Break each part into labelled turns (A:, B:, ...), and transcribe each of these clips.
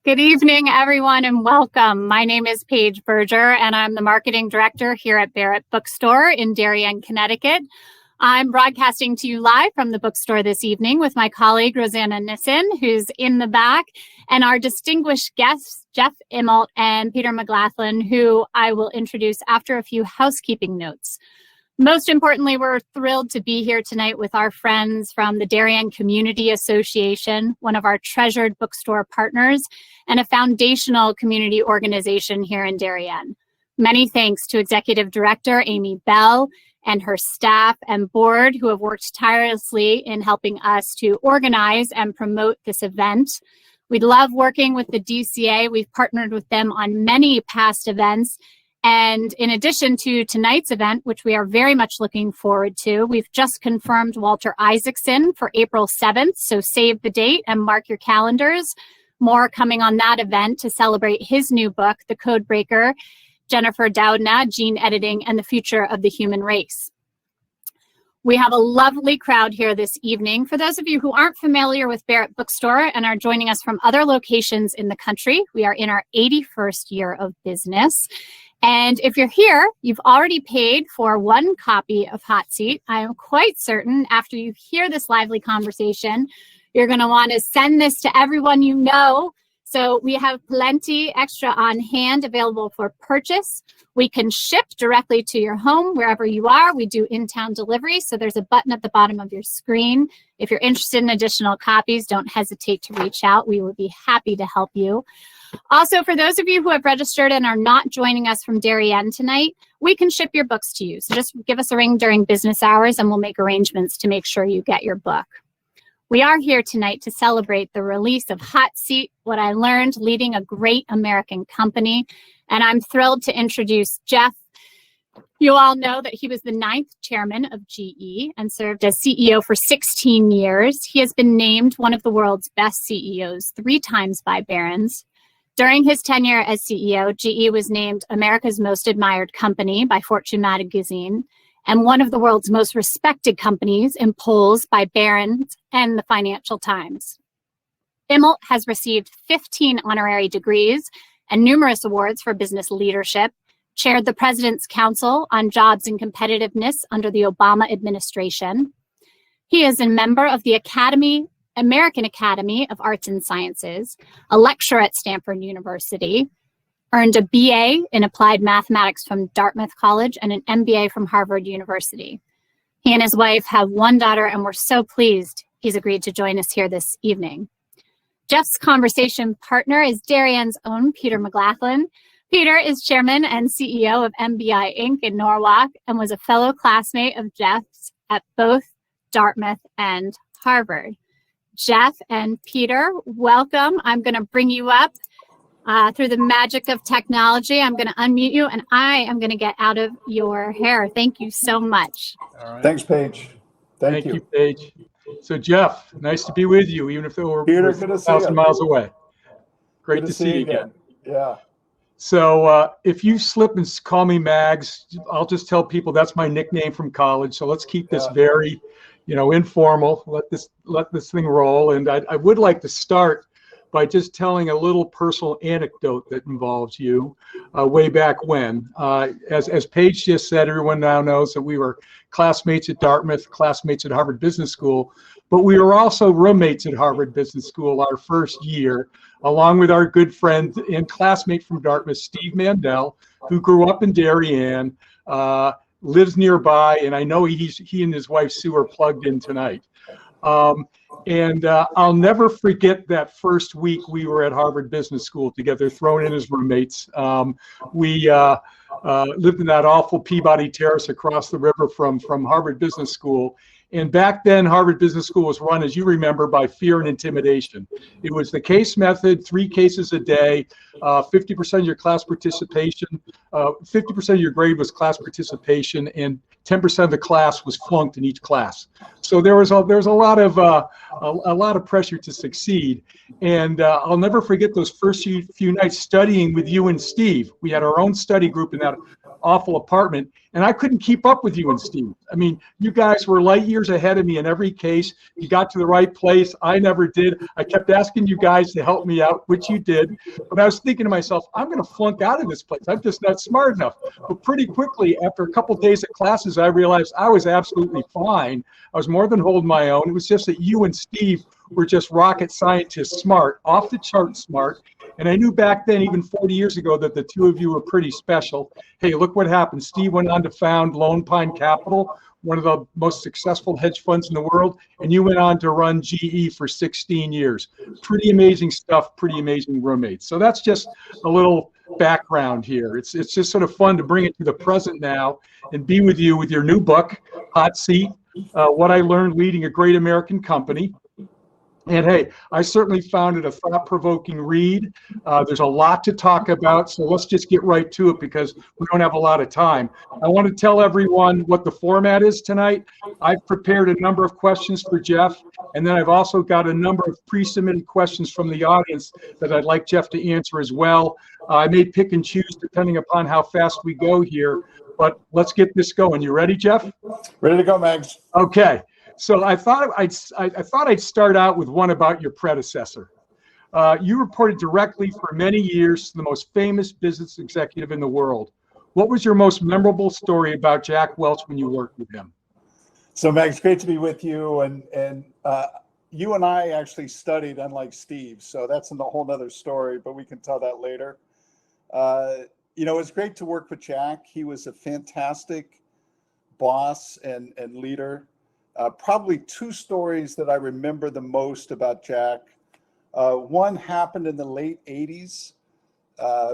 A: Good evening, everyone, and welcome. My name is Paige Berger, and I'm the marketing director here at Barrett Bookstore in Darien, Connecticut. I'm broadcasting to you live from the bookstore this evening with my colleague, Rosanna Nissen, who's in the back, and our distinguished guests, Jeff Immelt and Peter Maglathlin, who I will introduce after a few housekeeping notes. Most importantly, we're thrilled to be here tonight with our friends from the Darien Community Association, one of our treasured bookstore partners, and a foundational community organization here in Darien. Many thanks to Executive Director Amy Bell and her staff and board who have worked tirelessly in helping us to organize and promote this event. We love working with the DCA. We've partnered with them on many past events. And in addition to tonight's event, which we are very much looking forward to, we've just confirmed Walter Isaacson for April 7th. So save the date and mark your calendars. More coming on that event to celebrate his new book, The Codebreaker, Jennifer Doudna, Gene Editing and the Future of the Human Race. We have a lovely crowd here this evening. For those of you who aren't familiar with Barrett Bookstore and are joining us from other locations in the country, we are in our 81st year of business. And if you're here, you've already paid for one copy of Hot Seat. I am quite certain after you hear this lively conversation, you're going to want to send this to everyone you know. So we have plenty extra on hand available for purchase. We can ship directly to your home wherever you are. We do in-town delivery, so there's a button at the bottom of your screen. If you're interested in additional copies, don't hesitate to reach out. We would be happy to help you. Also, for those of you who have registered and are not joining us from Darien tonight, we can ship your books to you. So just give us a ring during business hours and we'll make arrangements to make sure you get your book. We are here tonight to celebrate the release of Hot Seat, What I Learned Leading a Great American Company. And I'm thrilled to introduce Jeff. You all know that he was the 9th chairman of GE and served as CEO for 16 years. He has been named one of the world's best CEOs 3 times by Barron's. During his tenure as CEO, GE was named America's Most Admired Company by Fortune magazine and one of the world's most respected companies in polls by Barron and the Financial Times. Immelt has received 15 honorary degrees and numerous awards for business leadership, chaired the President's Council on Jobs and Competitiveness under the Obama administration. He is a member of the American Academy of Arts and Sciences, a lecturer at Stanford University, earned a BA in Applied Mathematics from Dartmouth College and an MBA from Harvard University. He and his wife have 1 daughter, and we're so pleased he's agreed to join us here this evening. Jeff's conversation partner is Darien's own Peter Maglathlin. Peter is chairman and CEO of MBI Inc. in Norwalk and was a fellow classmate of Jeff's at both Dartmouth and Harvard. Jeff and Peter, welcome. I'm going to bring you up through the magic of technology. I'm going to unmute you, and I am going to get out of your hair. Thank you so much.
B: All right.
C: Thanks, Paige. Thank you.
B: Paige. So, Jeff, nice to be with you, even if we're
C: Peter, good to see
B: 1,000
C: you.
B: miles away. Great to see you again.
C: Yeah.
B: So if you slip and call me Mags, I'll just tell people that's my nickname from college. So let's keep this very, informal. Let this thing roll. And I would like to start by just telling a little personal anecdote that involves you way back when. As Paige just said, everyone now knows that we were classmates at Dartmouth, classmates at Harvard Business School, but we were also roommates at Harvard Business School our first year, along with our good friend and classmate from Dartmouth, Steve Mandel, who grew up in Darien, lives nearby, and I know he and his wife Sue are plugged in tonight. And I'll never forget that first week we were at Harvard Business School together, thrown in as roommates. We lived in that awful Peabody Terrace across the river from Harvard Business School. And back then, Harvard Business School was run, as you remember, by fear and intimidation. It was the case method, 3 cases a day, 50% of your class participation, 50% of your grade was class participation, and 10% of the class was flunked in each class. So there was a lot of pressure to succeed. And I'll never forget those first few nights studying with you and Steve. We had our own study group in that awful apartment. And I couldn't keep up with you and Steve. I mean, you guys were light years ahead of me in every case. You got to the right place. I never did. I kept asking you guys to help me out, which you did. But I was thinking to myself, I'm going to flunk out of this place. I'm just not smart enough. But pretty quickly, after a couple of days of classes, I realized I was absolutely fine. I was more than holding my own. It was just that you and Steve were just rocket scientists smart, off the chart smart. And I knew back then, even 40 years ago, that the two of you were pretty special. Hey, look what happened. Steve went on to found Lone Pine Capital, one of the most successful hedge funds in the world, and you went on to run GE for 16 years. Pretty amazing stuff, pretty amazing roommates. So that's just a little background here. It's just sort of fun to bring it to the present now and be with you with your new book, Hot Seat, What I Learned Leading a Great American Company. And hey, I certainly found it a thought-provoking read. There's a lot to talk about, so let's just get right to it because we don't have a lot of time. I want to tell everyone what the format is tonight. I've prepared a number of questions for Jeff, and then I've also got a number of pre-submitted questions from the audience that I'd like Jeff to answer as well. I may pick and choose depending upon how fast we go here, but let's get this going. You ready, Jeff?
C: Ready to go, Mags.
B: Okay. So I thought I'd start out with one about your predecessor. You reported directly for many years to the most famous business executive in the world. What was your most memorable story about Jack Welch when you worked with him?
C: So, Mags, great to be with you. And you and I actually studied, unlike Steve. So that's a whole nother story, but we can tell that later. You know, it's great to work with Jack. He was a fantastic boss and leader. Probably two stories that I remember the most about Jack. One happened in the late 80s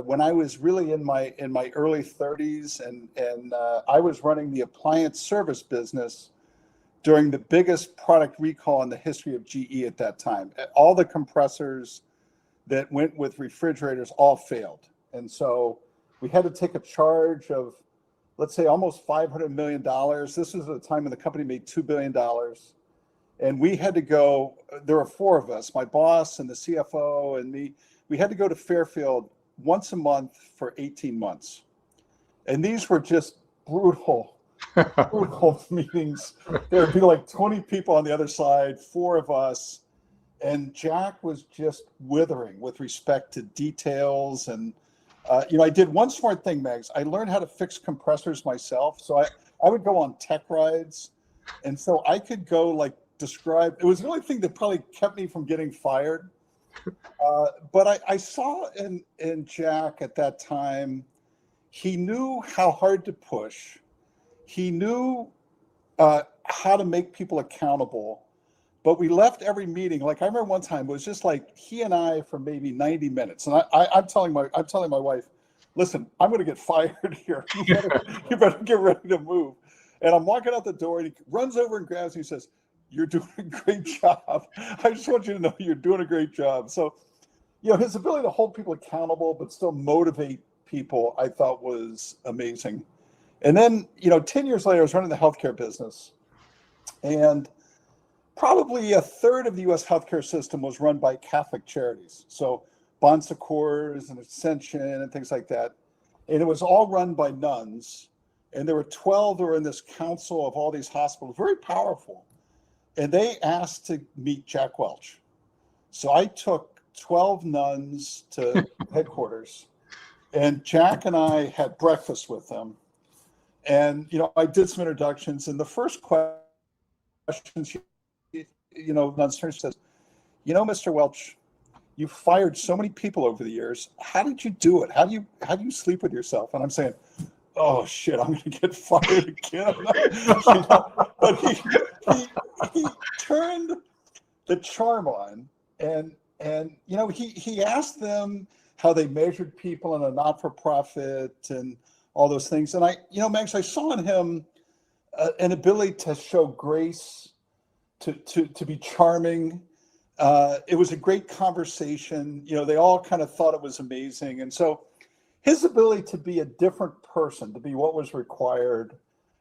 C: when I was really in my early 30s, and I was running the appliance service business during the biggest product recall in the history of GE at that time. All the compressors that went with refrigerators all failed. And so we had to take a charge of, let's say, almost $500 million. This was at a time when the company made $2 billion. And we had to go, there were four of us, my boss and the CFO and me. We had to go to Fairfield once a month for 18 months. And these were just brutal meetings. There would be like 20 people on the other side, four of us. And Jack was just withering with respect to details. And you know, I did one smart thing, Megs. I learned how to fix compressors myself. So I would go on tech rides. And so I could go like describe, it was the only thing that probably kept me from getting fired. But I saw in Jack at that time, he knew how hard to push. He knew how to make people accountable. But we left every meeting, like I remember one time, it was just like he and I for maybe 90 minutes. And I'm telling my wife, listen, I'm going to get fired here. You better get ready to move. And I'm walking out the door and he runs over and grabs me and says, "You're doing a great job. I just want you to know you're doing a great job." So, you know, his ability to hold people accountable, but still motivate people, I thought was amazing. And then, you know, 10 years later, I was running the healthcare business. And probably a third of the U.S. healthcare system was run by Catholic charities. So Bon Secours and Ascension and things like that. And it was all run by nuns. And there were 12 that were in this council of all these hospitals, very powerful. And they asked to meet Jack Welch. So I took 12 nuns to headquarters. And Jack and I had breakfast with them. And, you know, I did some introductions. And the first questions, you know, Nun Stern says, "You know, Mr. Welch, you fired so many people over the years. How did you do it? How do you sleep with yourself?" And I'm saying, "Oh shit, I'm going to get fired again." You know, but he turned the charm on, and you know, he asked them how they measured people in a not-for-profit and all those things. And you know, Max, I saw in him an ability to show grace, to be charming. It was a great conversation. You know, they all kind of thought it was amazing. And so his ability to be a different person, to be what was required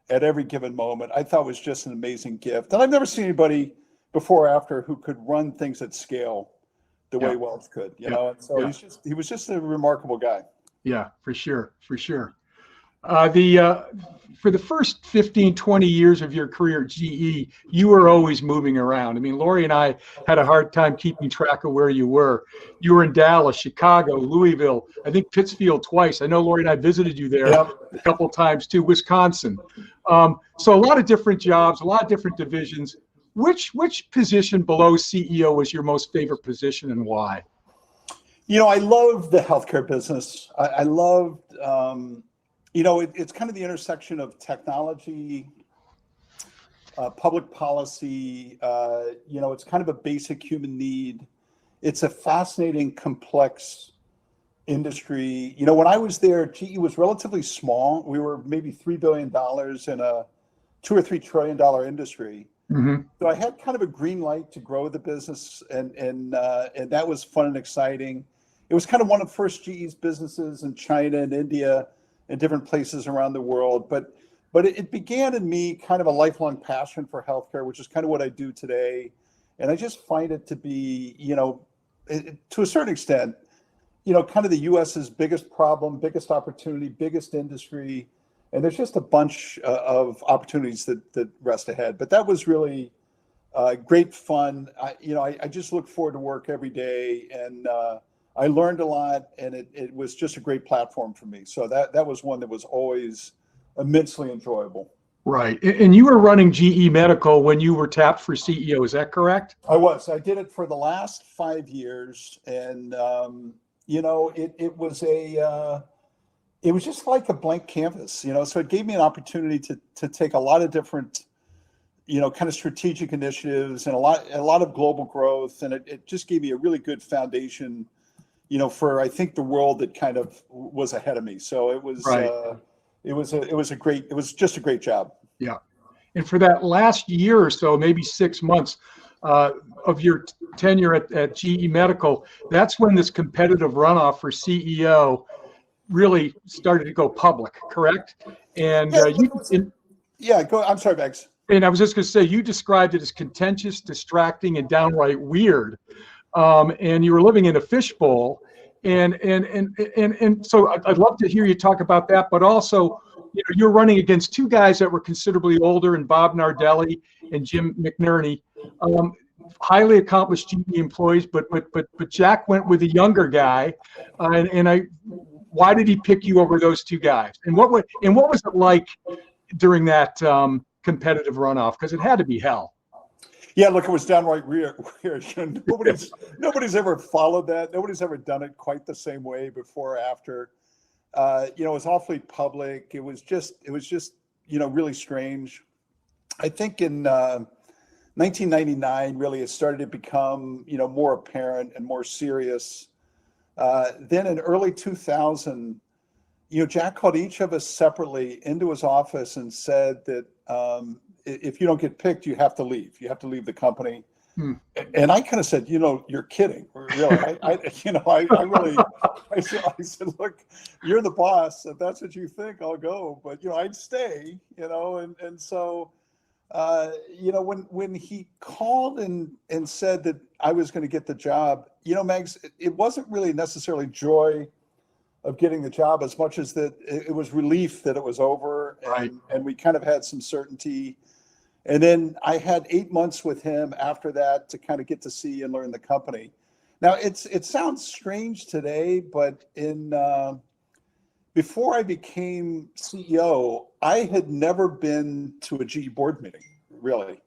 C: at every given moment, I thought was just an amazing gift. And I've never seen anybody before or after who could run things at scale the way Welch could, you know? And so he was just a remarkable guy.
B: Yeah, for sure. For the first 15, 20 years of your career at GE, you were always moving around. I mean, Lori and I had a hard time keeping track of where you were. You were in Dallas, Chicago, Louisville, I think Pittsfield twice. I know Lori and I visited you there a couple of times too, Wisconsin. So a lot of different jobs, a lot of different divisions. Which position below CEO was your most favorite position and why?
C: I love the healthcare business. I loved, it's kind of the intersection of technology, public policy. It's kind of a basic human need. It's a fascinating, complex industry. When I was there, GE was relatively small. We were maybe $3 billion in a $2 or $3 trillion industry. Mm-hmm. So I had kind of a green light to grow the business, and that was fun and exciting. It was kind of one of the first GE's businesses in China and India and different places around the world. But it began in me kind of a lifelong passion for healthcare, which is kind of what I do today. And I just find it to be, to a certain extent, kind of the US's biggest problem, biggest opportunity, biggest industry. And there's just a bunch of opportunities that rest ahead. But that was really great fun. I just look forward to work every day, and I learned a lot, and it was just a great platform for me. So that was one that was always immensely enjoyable.
B: Right. And you were running GE Medical when you were tapped for CEO. Is that correct?
C: I was. I did it for the last 5 years, and it was just like a blank canvas, so it gave me an opportunity to take a lot of different, kind of strategic initiatives and a lot of global growth. And it just gave me a really good foundation, for, I think, the world that kind of was ahead of me. So it was, right. It was just a great job.
B: Yeah. And for that last year or so, maybe 6 months of your tenure at GE Medical, that's when this competitive runoff for CEO really started to go public, correct? And
C: go. I'm sorry, Bex.
B: And I was just going to say, you described it as contentious, distracting, and downright weird. And you were living in a fishbowl, and so I'd love to hear you talk about that. But also, you're running against two guys that were considerably older, and Bob Nardelli and Jim McNerney, highly accomplished GE employees. But Jack went with a younger guy, why did he pick you over those two guys? And what was it like during that competitive runoff? Because it had to be hell.
C: Yeah, look, it was downright weird. Nobody's ever followed that. Nobody's ever done it quite the same way before or after. It was awfully public. It was just really strange. I think in 1999, really, it started to become more apparent and more serious. Then in early 2000, Jack called each of us separately into his office and said that if you don't get picked, you have to leave. You have to leave the company. And I kind of said, you're kidding, really. I said, look, you're the boss. If that's what you think, I'll go. But I'd stay. And so when he called and said that I was going to get the job, Megs, it wasn't really necessarily joy of getting the job as much as that it was relief that it was over, and we kind of had some certainty. And then I had 8 months with him after that to kind of get to see and learn the company. Now it sounds strange today, but before I became CEO, I had never been to a GE board meeting, really.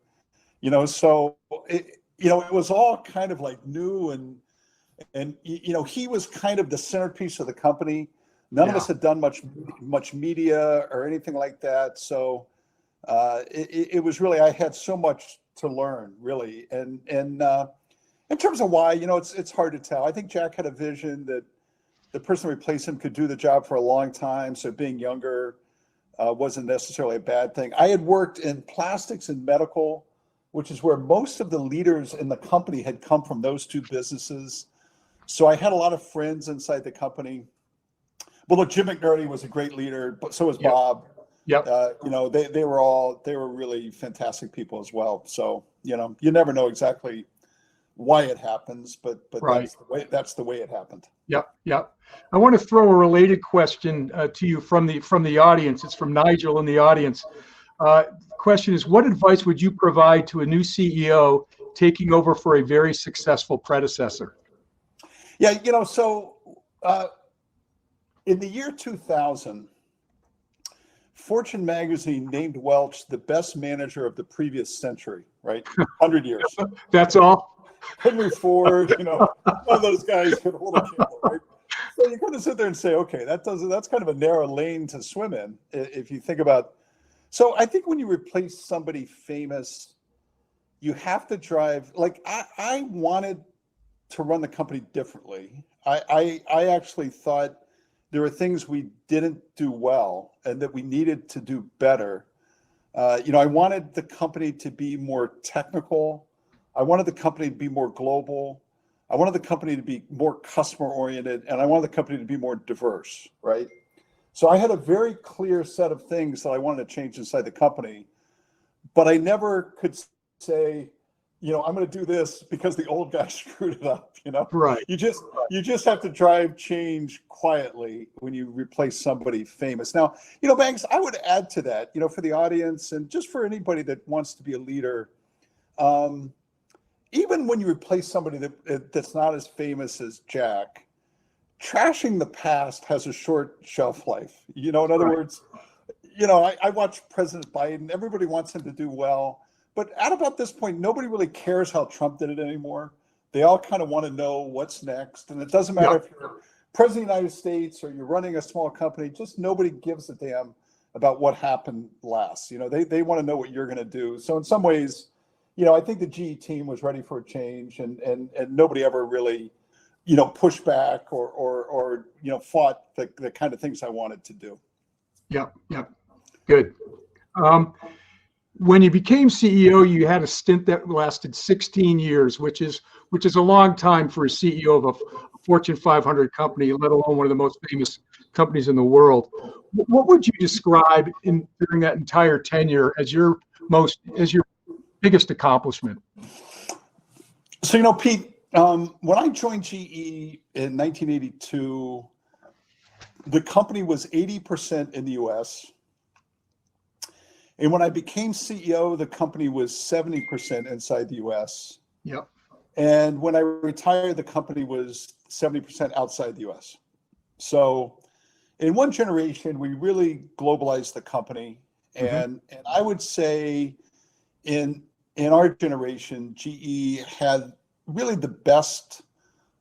C: So it was all kind of like new, and he was kind of the centerpiece of the company. None of us had done much media or anything like that. So it was really, I had so much to learn, really. And in terms of why, it's hard to tell. I think Jack had a vision that the person who replaced him could do the job for a long time. So being younger wasn't necessarily a bad thing. I had worked in plastics and medical, which is where most of the leaders in the company had come from, those two businesses. So I had a lot of friends inside the company. Well, look, Jim McNerney was a great leader, but so was Bob. Yep. They were really fantastic people as well. So, you never know exactly why it happens, but
B: Right.
C: that's the way it happened.
B: Yep, yep. I want to throw a related question to you from the audience. It's from Nigel in the audience. Question is, what advice would you provide to a new CEO taking over for a very successful predecessor?
C: Yeah, so in the year 2000, Fortune magazine named Welch the best manager of the previous century, right? 100 years.
B: That's all?
C: Henry Ford, one of those guys could hold a candle, right? So you kind of sit there and say, okay, that's kind of a narrow lane to swim in if you think about. So I think when you replace somebody famous, you have to drive, like I wanted to run the company differently. I actually thought there were things we didn't do well and that we needed to do better. I wanted the company to be more technical. I wanted the company to be more global. I wanted the company to be more customer oriented, and I wanted the company to be more diverse, right? So I had a very clear set of things that I wanted to change inside the company, but I never could say, I'm going to do this because the old guy screwed it up,
B: Right.
C: You just have to drive change quietly when you replace somebody famous. Now, Banks, I would add to that, for the audience and just for anybody that wants to be a leader, even when you replace somebody that's not as famous as Jack, trashing the past has a short shelf life. In other words, I watch President Biden. Everybody wants him to do well. But at about this point, nobody really cares how Trump did it anymore. They all kind of want to know what's next. And it doesn't matter if you're president of the United States or you're running a small company, just nobody gives a damn about what happened last. They want to know what you're going to do. So in some ways, I think the GE team was ready for a change and nobody ever really, pushed back or fought the kind of things I wanted to do.
B: Yep. Good. When you became CEO, you had a stint that lasted 16 years, which is a long time for a CEO of a Fortune 500 company, let alone one of the most famous companies in the world. What would you describe during that entire tenure as your biggest accomplishment?
C: So, Pete, when I joined GE in 1982, the company was 80% in the US. And when I became CEO, the company was 70% inside the US.
B: Yep.
C: And when I retired, the company was 70% outside the US. So in one generation, we really globalized the company. And I would say in our generation, GE had really the best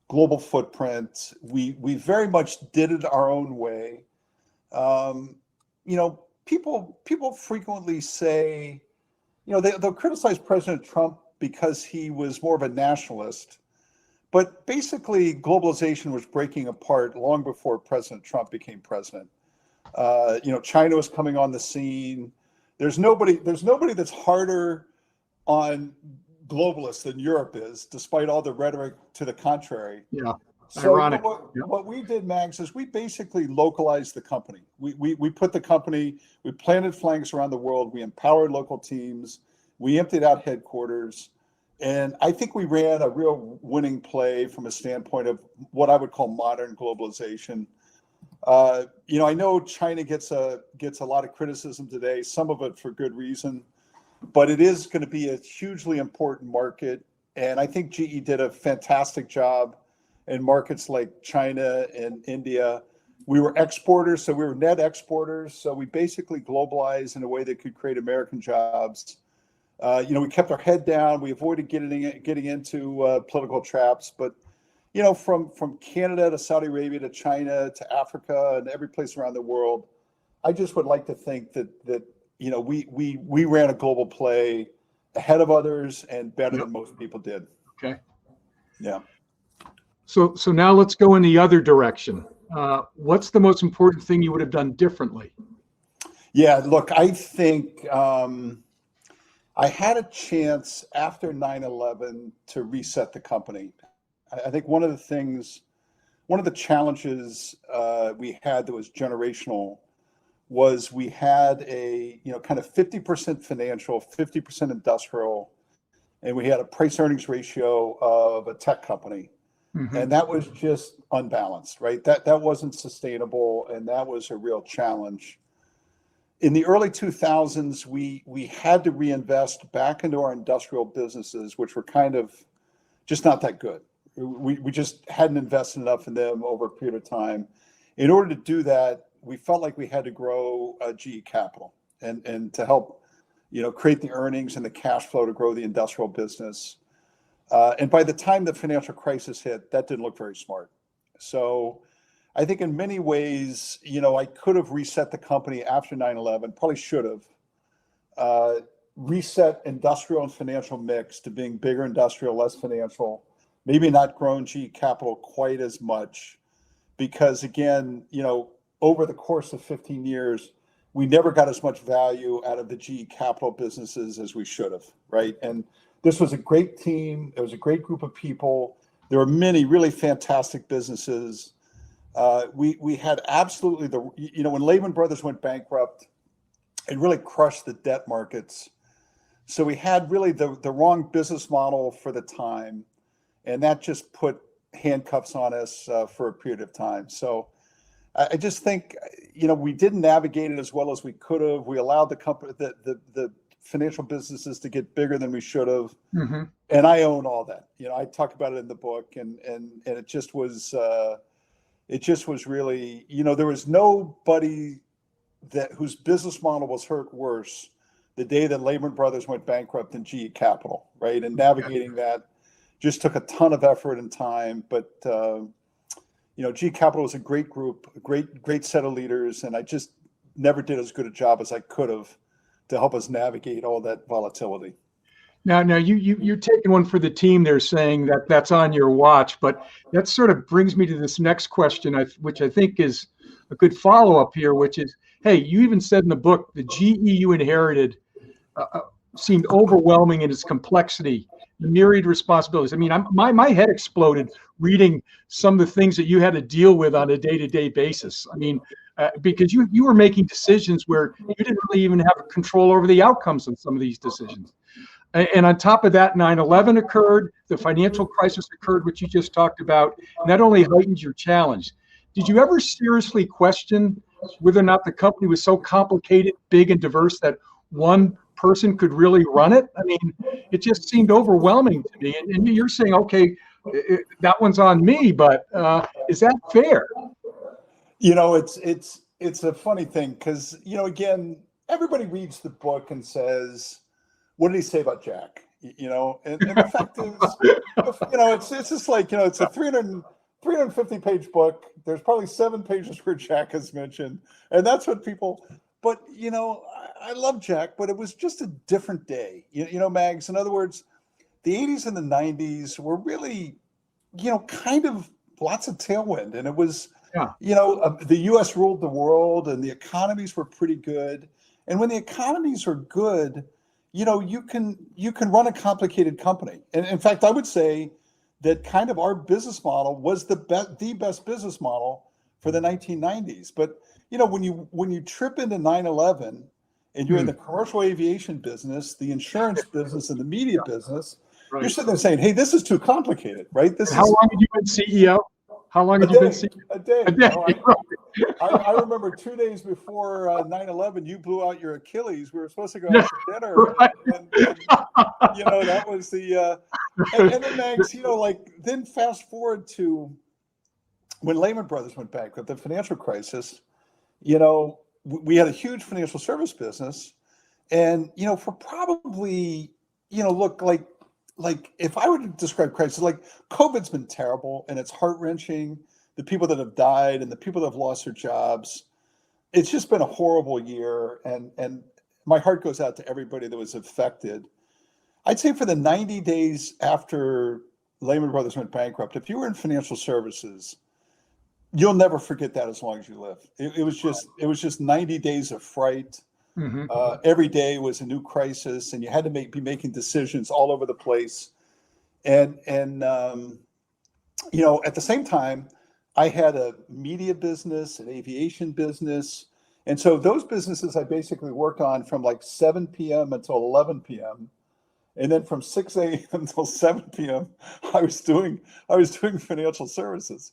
C: global footprint. We very much did it our own way. People frequently say, they'll criticize President Trump because he was more of a nationalist. But basically, globalization was breaking apart long before President Trump became president. China was coming on the scene. There's nobody that's harder on globalists than Europe is, despite all the rhetoric to the contrary.
B: Yeah.
C: So
B: ironic.
C: What we did, Max, is we basically localized the company. We put the company, we planted flags around the world, we empowered local teams, we emptied out headquarters, and I think we ran a real winning play from a standpoint of what I would call modern globalization. I know China gets a lot of criticism today, some of it for good reason, but it is going to be a hugely important market, and I think GE did a fantastic job in markets like China and India. We were exporters, so we were net exporters. So we basically globalized in a way that could create American jobs. We kept our head down. We avoided getting into political traps. But from Canada to Saudi Arabia to China to Africa and every place around the world, I just would like to think that we ran a global play ahead of others and better than most people did.
B: Okay.
C: Yeah.
B: So now let's go in the other direction. What's the most important thing you would have done differently?
C: Yeah, look, I think I had a chance after 9/11 to reset the company. I think one of the challenges we had that was generational was we had a kind of 50% financial, 50% industrial, and we had a price earnings ratio of a tech company. And that was just unbalanced, right? That wasn't sustainable, and that was a real challenge. In the early 2000s, we had to reinvest back into our industrial businesses, which were kind of just not that good. We just hadn't invested enough in them over a period of time. In order to do that, we felt like we had to grow GE Capital and to help, create the earnings and the cash flow to grow the industrial business. And by the time the financial crisis hit, that didn't look very smart. So I think in many ways, I could have reset the company after 9/11, probably should have. Reset industrial and financial mix to being bigger industrial, less financial, maybe not grown GE Capital quite as much, because again, over the course of 15 years, we never got as much value out of the GE Capital businesses as we should have, right? And this was a great team. It was a great group of people. There were many really fantastic businesses. We had absolutely when Lehman Brothers went bankrupt, it really crushed the debt markets. So we had really the wrong business model for the time, and that just put handcuffs on us for a period of time. So I just think, we didn't navigate it as well as we could have. We allowed the company, the financial businesses to get bigger than we should have. And I own all that. I talk about it in the book, and it just was really, there was nobody whose business model was hurt worse the day that Lehman Brothers went bankrupt than GE Capital, right? And navigating that just took a ton of effort and time. But GE Capital was a great group, a great set of leaders, and I just never did as good a job as I could have to help us navigate all that volatility.
B: Now you're taking one for the team there, saying that that's on your watch, but that sort of brings me to this next question, which I think is a good follow-up here, which is, hey, you even said in the book, the GE you inherited seemed overwhelming in its complexity, the myriad responsibilities. I mean, my head exploded reading some of the things that you had to deal with on a day-to-day basis. I mean, because you were making decisions where you didn't really even have control over the outcomes of some of these decisions. And on top of that, 9/11 occurred, the financial crisis occurred, which you just talked about, and that only heightened your challenge. Did you ever seriously question whether or not the company was so complicated, big, and diverse that one person could really run it? I mean, it just seemed overwhelming to me. And you're saying, okay, that one's on me, but is that fair?
C: It's a funny thing because, again, everybody reads the book and says, what did he say about Jack? And the fact is, it's just like, it's a 350 page book. There's probably 7 pages where Jack is mentioned. And that's what people, but, I love Jack, but it was just a different day, Mags. In other words, the 80s and the 90s were really, kind of lots of tailwind. And it was, the U.S. ruled the world and the economies were pretty good. And when the economies are good, you can run a complicated company. And in fact, I would say that kind of our business model was the best business model for the 1990s. But, when you trip into 9/11 and you're in the commercial aviation business, the insurance business, and the media business, right, you're sitting there saying, hey, this is too complicated, right?
B: How long have you been CEO? How long have you been CEO?
C: A day. I remember 2 days before 9/11, you blew out your Achilles. We were supposed to go out to dinner. Right. And that was the, and then Mags, then fast forward to when Lehman Brothers went bankrupt, the financial crisis, we had a huge financial service business. And, for probably, look, like if I were to describe crisis, like COVID's been terrible and it's heart-wrenching, the people that have died and the people that have lost their jobs. It's just been a horrible year. And my heart goes out to everybody that was affected. I'd say for the 90 days after Lehman Brothers went bankrupt, if you were in financial services, you'll never forget that as long as you live. It was just 90 days of fright. Mm-hmm. Every day was a new crisis, and you had to be making decisions all over the place. And at the same time, I had a media business, an aviation business. And so those businesses I basically worked on from like 7 p.m. until 11 p.m. And then from 6 a.m. until 7 p.m., I was doing financial services.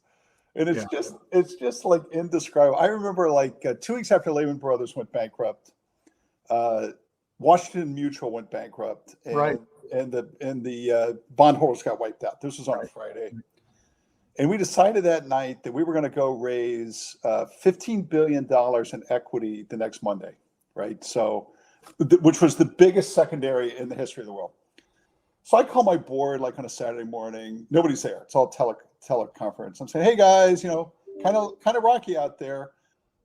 C: And it's just like indescribable. I remember like 2 weeks after Lehman Brothers went bankrupt, Washington Mutual went bankrupt, and the bondholders got wiped out. This was on a Friday. And we decided that night that we were going to go raise $15 billion in equity the next Monday, right? So, which was the biggest secondary in the history of the world. So I call my board like on a Saturday morning. Nobody's there. It's all teleconference. I'm saying, hey guys, kind of rocky out there.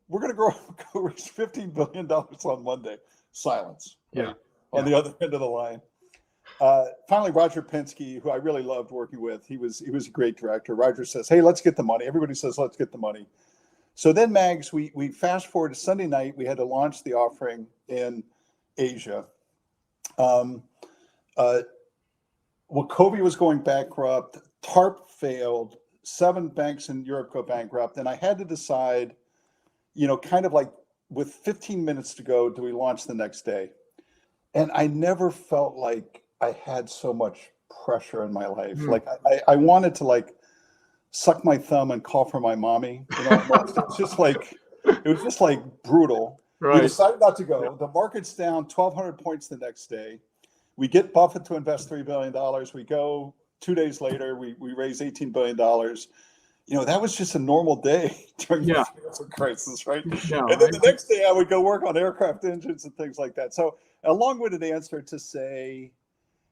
C: We're going to go raise $15 billion on Monday. Silence. Right? On the other end of the line. Finally, Roger Penske, who I really loved working with, he was a great director. Roger says, hey, let's get the money. Everybody says, let's get the money. So then, Mags, we fast forward to Sunday night. We had to launch the offering in Asia. Wachovia was going bankrupt. TARP failed. 7 banks in Europe go bankrupt. And I had to decide, kind of like with 15 minutes to go, do we launch the next day? And I never felt like I had so much pressure in my life. Like I wanted to like suck my thumb and call for my mommy. It was just like brutal. Right. We decided not to go. The market's down 1,200 points the next day. We get Buffett to invest $3 billion. We go 2 days later, we raise $18 billion. That was just a normal day during the financial crisis, right? Yeah, and then the next day I would go work on aircraft engines and things like that. So a long-winded answer to say,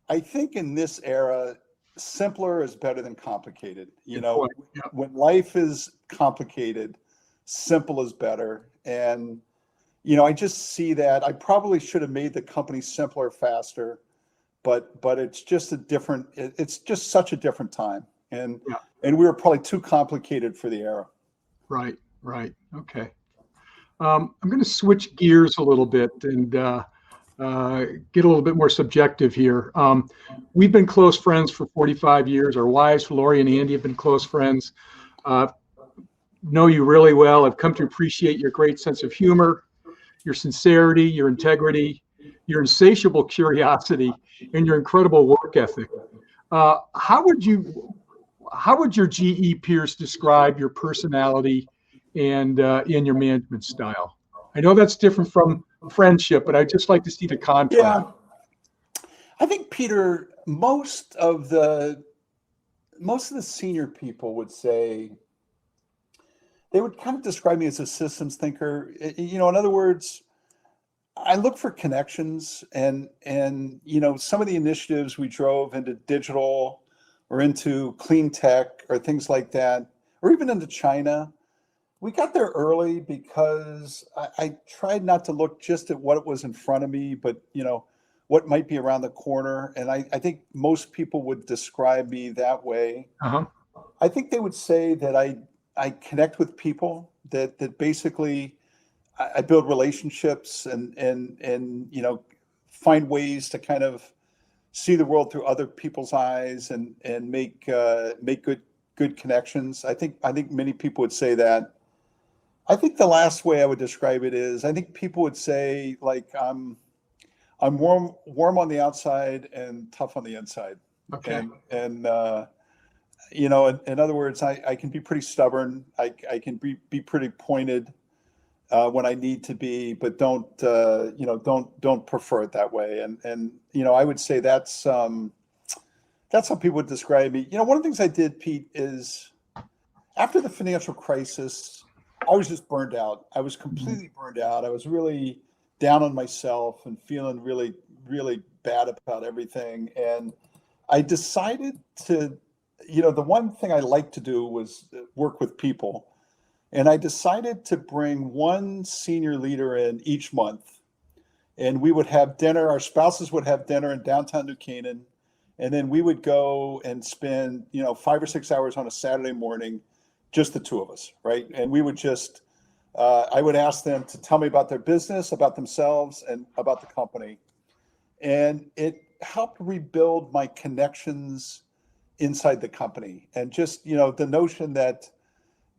C: I think in this era, simpler is better than complicated. When life is complicated, simple is better. And, I just see that. I probably should have made the company simpler, faster, but it's just it's just such a different time. And we were probably too complicated for the era. Right.
B: Okay. I'm going to switch gears a little bit and get a little bit more subjective here. We've been close friends for 45 years. Our wives, Lori and Andy, have been close friends. Know you really well. I've come to appreciate your great sense of humor, your sincerity, your integrity, your insatiable curiosity, and your incredible work ethic. How would your GE peers describe your personality and your management style? I know that's different from friendship, but I'd just like to see the contrast.
C: Yeah, I think, Peter, most of the senior people would say, they would kind of describe me as a systems thinker. In other words, I look for connections and some of the initiatives we drove into digital or into clean tech or things like that, or even into China. We got there early because I tried not to look just at what was in front of me, but what might be around the corner. And I think most people would describe me that way. Uh-huh. I think they would say that I connect with people, that basically I build relationships and find ways to kind of see the world through other people's eyes and make good connections. I think many people would say that. I think the last way I would describe it is, I think people would say, like, I'm warm on the outside and tough on the inside. Okay. And in other words, I can be pretty stubborn. I can be pretty pointed when I need to be, but don't prefer it that way. And I would say that's how people would describe me. One of the things I did, Pete, is after the financial crisis, I was just burned out. I was completely burned out. I was really down on myself and feeling really, really bad about everything. And I decided to, the one thing I liked to do was work with people. And I decided to bring one senior leader in each month. And we would have dinner. Our spouses would have dinner in downtown New Canaan. And then we would go and spend, 5 or 6 hours on a Saturday morning, just the two of us, right? And we would just, I would ask them to tell me about their business, about themselves, and about the company. And it helped rebuild my connections inside the company. And just, the notion that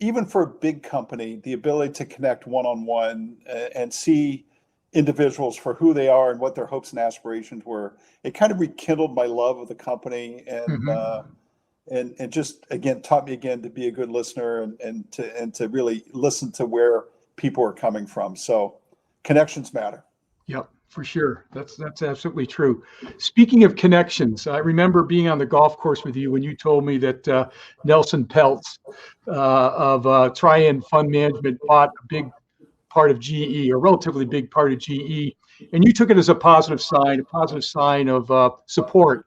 C: even for a big company, the ability to connect one-on-one and see individuals for who they are and what their hopes and aspirations were. It kind of rekindled my love of the company, and just again taught me again to be a good listener and to really listen to where people are coming from. So connections matter.
B: Yep, for sure. That's absolutely true. Speaking of connections, I remember being on the golf course with you when you told me that Nelson Peltz of Trian Fund Management bought a big part of GE, a relatively big part of GE, and you took it as a positive sign of support.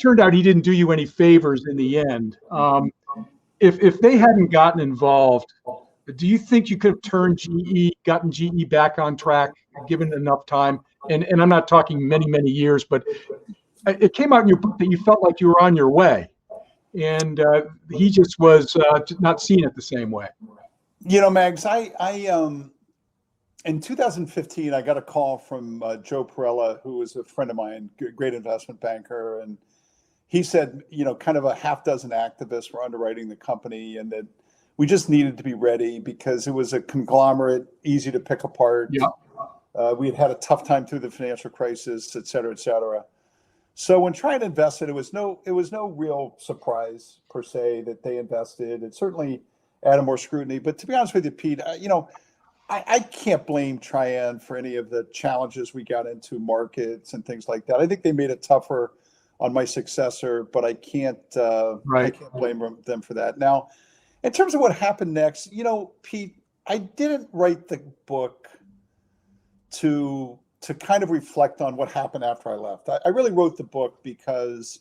B: Turned out he didn't do you any favors in the end. If they hadn't gotten involved, do you think you could have gotten GE back on track, given enough time? And I'm not talking many, many years, but it came out in your book that you felt like you were on your way, and he just was not seeing it the same way.
C: Mags, I in 2015, I got a call from Joe Perella, who was a friend of mine, great investment banker, and he said, kind of a half dozen activists were underwriting the company, and that we just needed to be ready because it was a conglomerate, easy to pick apart. Yeah. We had a tough time through the financial crisis, et cetera, et cetera. So when trying to invest it, it was no real surprise per se that they invested. It certainly added more scrutiny. But to be honest with you, Pete, I can't blame Trian for any of the challenges we got into, markets and things like that. I think they made it tougher on my successor, but I can't blame them for that. Now, in terms of what happened next, Pete, I didn't write the book to kind of reflect on what happened after I left. I really wrote the book because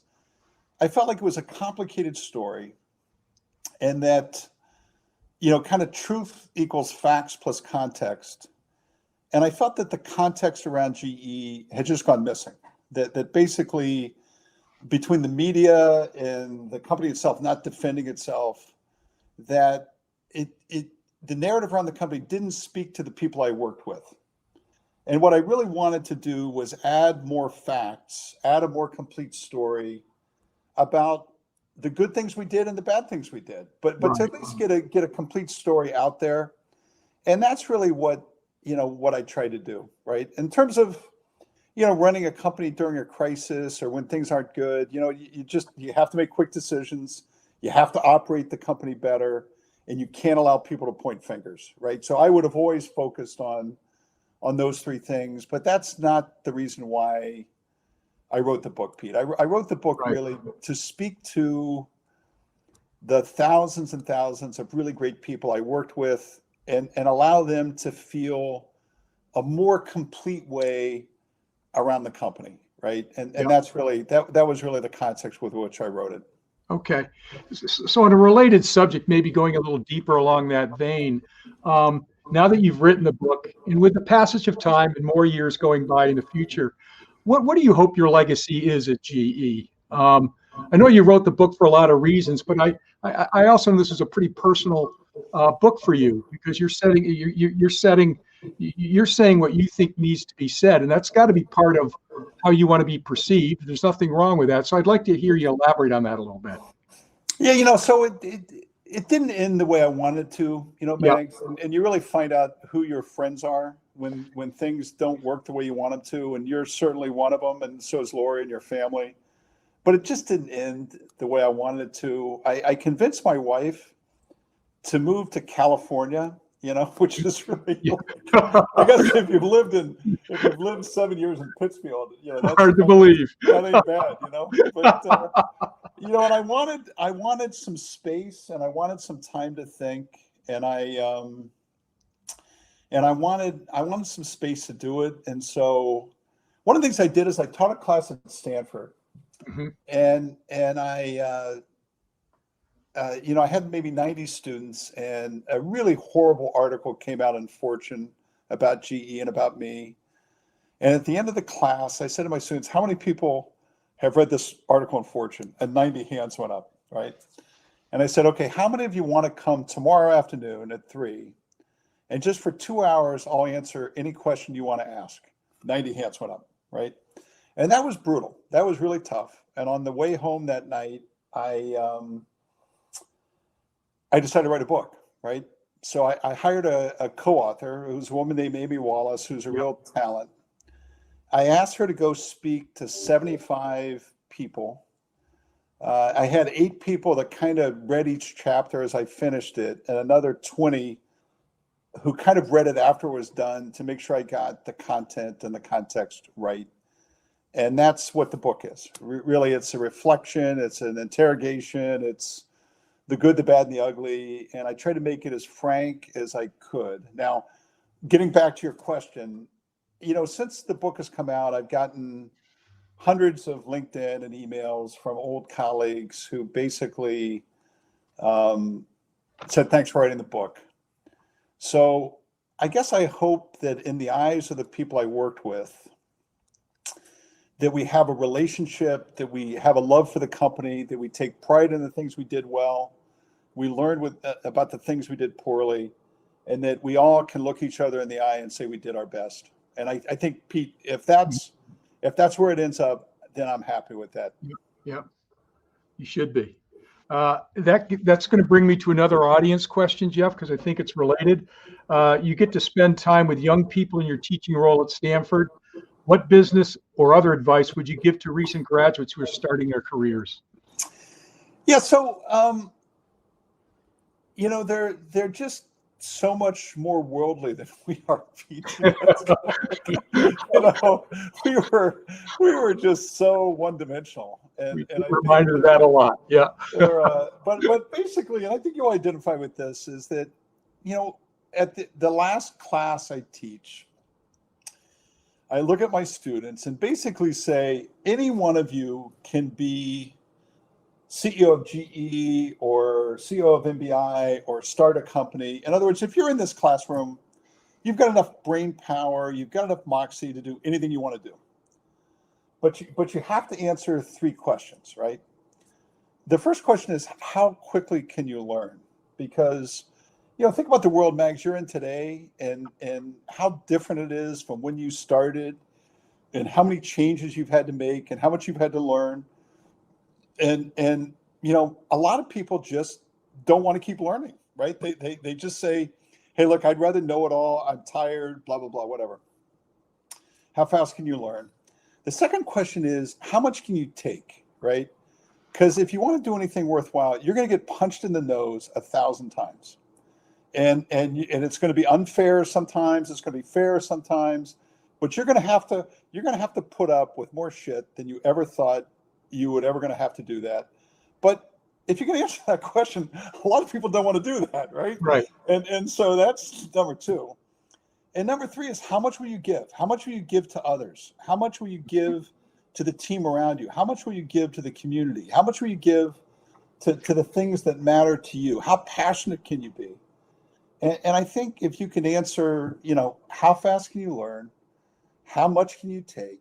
C: I felt like it was a complicated story, and that, kind of truth equals facts plus context. And I felt that the context around GE had just gone missing. That basically, between the media and the company itself not defending itself, that the narrative around the company didn't speak to the people I worked with. And what I really wanted to do was add more facts, add a more complete story about the good things we did and the bad things we did, but to at least get a complete story out there. And that's really what I try to do, right? In terms of, running a company during a crisis or when things aren't good, you have to make quick decisions. You have to operate the company better, and you can't allow people to point fingers, right? So I would have always focused on those three things, but that's not the reason why I wrote the book, Pete. I wrote the book really to speak to the thousands and thousands of really great people I worked with, and allow them to feel a more complete way around the company, right? And that's really, that was really the context with which I wrote it.
B: Okay. So on a related subject, maybe going a little deeper along that vein, now that you've written the book, and with the passage of time and more years going by in the future, what do you hope your legacy is at GE? I know you wrote the book for a lot of reasons, but I also know this is a pretty personal book for you, because you're saying what you think needs to be said, and that's got to be part of how you want to be perceived. There's nothing wrong with that. So I'd like to hear you elaborate on that a little bit.
C: Yeah, so it didn't end the way I wanted to, Mags, and you really find out who your friends are when things don't work the way you want them to, and you're certainly one of them, and so is Lori and your family. But it just didn't end the way I wanted it to. I convinced my wife to move to California, which is really, I guess if you've lived 7 years in Pittsfield, that's
B: hard to believe.
C: That ain't bad, But and I wanted some space, and I wanted some time to think, and I wanted some space to do it. And so one of the things I did is I taught a class at Stanford, and I I had maybe 90 students, and a really horrible article came out in Fortune about GE and about me. And at the end of the class, I said to my students, how many people have read this article in Fortune? And 90 hands went up, right? And I said, okay, how many of you want to come tomorrow afternoon at 3? And just for 2 hours, I'll answer any question you want to ask. 90 hands went up, right? And that was brutal. That was really tough. And on the way home that night, I decided to write a book, right? So I hired a co-author who's a woman named Amy Wallace, who's a real talent. I asked her to go speak to 75 people. I had 8 people that kind of read each chapter as I finished it, and another 20 who kind of read it after it was done to make sure I got the content and the context right. And that's what the book is. Really, it's a reflection, it's an interrogation, it's the good, the bad, and the ugly. And I try to make it as frank as I could. Now, getting back to your question, since the book has come out, I've gotten hundreds of LinkedIn and emails from old colleagues who basically said, thanks for writing the book. So I guess I hope that in the eyes of the people I worked with, that we have a relationship, that we have a love for the company, that we take pride in the things we did well, we learned about the things we did poorly, and that we all can look each other in the eye and say we did our best. And I think, Pete, if that's where it ends up, then I'm happy with that.
B: Yeah, you should be. That's going to bring me to another audience question, Jeff, because I think it's related. You get to spend time with young people in your teaching role at Stanford. What business or other advice would you give to recent graduates who are starting their careers?
C: Yeah, so they're just so much more worldly than we are, Pete. We were just so one-dimensional, and I
B: reminded of that a lot. Yeah.
C: But basically, and I think you'll identify with this, is that at the last class I teach, I look at my students and basically say, any one of you can be CEO of GE or CEO of MBI or start a company. In other words, if you're in this classroom, you've got enough brain power, you've got enough moxie to do anything you want to do. But you have to answer 3 questions, right? The first question is, how quickly can you learn? Because think about the world, Mags, you're in today, and how different it is from when you started, and how many changes you've had to make, and how much you've had to learn. And a lot of people just don't want to keep learning, right? They just say, hey, look, I'd rather know it all. I'm tired, blah, blah, blah, whatever. How fast can you learn? The second question is, how much can you take, right? Because if you want to do anything worthwhile, you're going to get punched in the nose 1,000 times. And it's going to be unfair sometimes, it's going to be fair sometimes, but you're going to have to put up with more shit than you ever thought you would ever going to have to do that. But if you can answer that question, a lot of people don't want to do that, right?
B: Right.
C: And so that's number 2. And number 3 is, how much will you give? How much will you give to others? How much will you give to the team around you? How much will you give to the community? How much will you give to the things that matter to you? How passionate can you be? And I think if you can answer, how fast can you learn? How much can you take?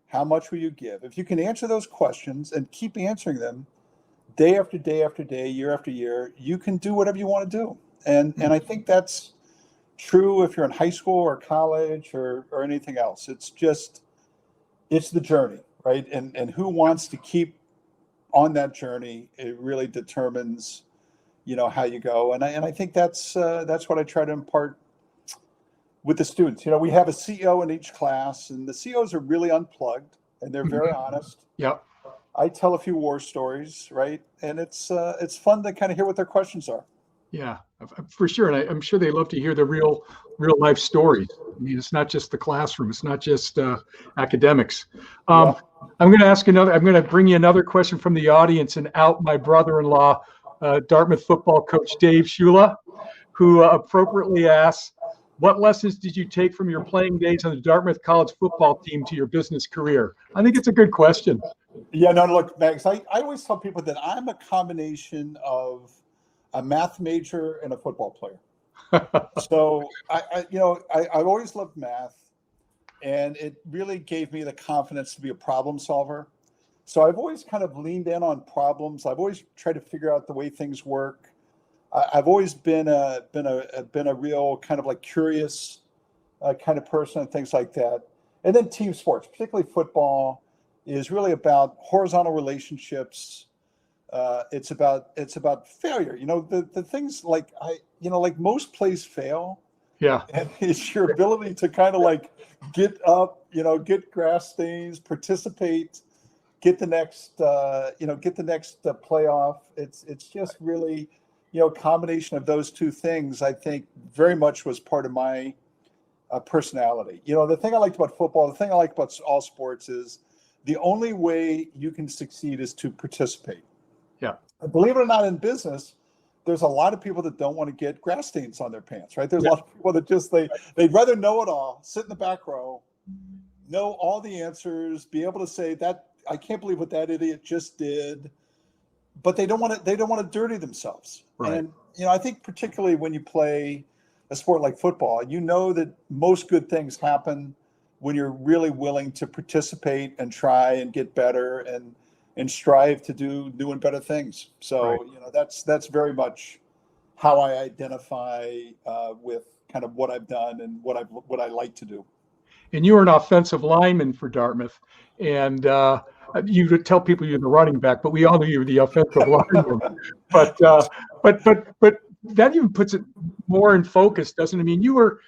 C: How much will you give? If you can answer those questions and keep answering them day after day after day, year after year, you can do whatever you want to do. And I think that's true if you're in high school or college or anything else. It's the journey, right? And who wants to keep on that journey, it really determines how you go. And I think that's what I try to impart with the students. We have a CEO in each class, and the CEOs are really unplugged, and they're very honest.
B: Yeah.
C: I tell a few war stories, right? And it's fun to kind of hear what their questions are.
B: Yeah, for sure. And I'm sure they love to hear the real life stories. I mean, it's not just the classroom. It's not just academics. I'm going to bring you another question from the audience and out my brother-in-law, Dartmouth football coach Dave Shula, who appropriately asks, what lessons did you take from your playing days on the Dartmouth college football team to your business career? I think it's a good question.
C: Yeah, no, look, Max, I always tell people that I'm a combination of a math major and a football player. So I've always loved math, and it really gave me the confidence to be a problem solver. So I've always kind of leaned in on problems. I've always tried to figure out the way things work. I've always been a real kind of like curious kind of person and things like that. And then team sports, particularly football, is really about horizontal relationships, It's about failure. The things like like most plays fail.
B: Yeah.
C: And it's your ability to kind of like get up, get grass stains, participate, get the next playoff. It's just really, a combination of those two things, I think very much was part of my personality. The thing I liked about football, the thing I like about all sports is the only way you can succeed is to participate.
B: Yeah.
C: Believe it or not, in business, there's a lot of people that don't want to get grass stains on their pants, right? There's a lot of people that just, they'd rather know it all, sit in the back row, know all the answers, be able to say that, I can't believe what that idiot just did, but they don't want to dirty themselves.
B: Right.
C: And, I think particularly when you play a sport like football, that most good things happen when you're really willing to participate and try and get better and strive to do new and better things. So,
B: right.
C: That's very much how I identify with kind of what I've done and what I like to do.
B: And you were an offensive lineman for Dartmouth, and you would tell people you're the running back, but we all knew you were the offensive lineman. But that even puts it more in focus, doesn't it? I mean, you were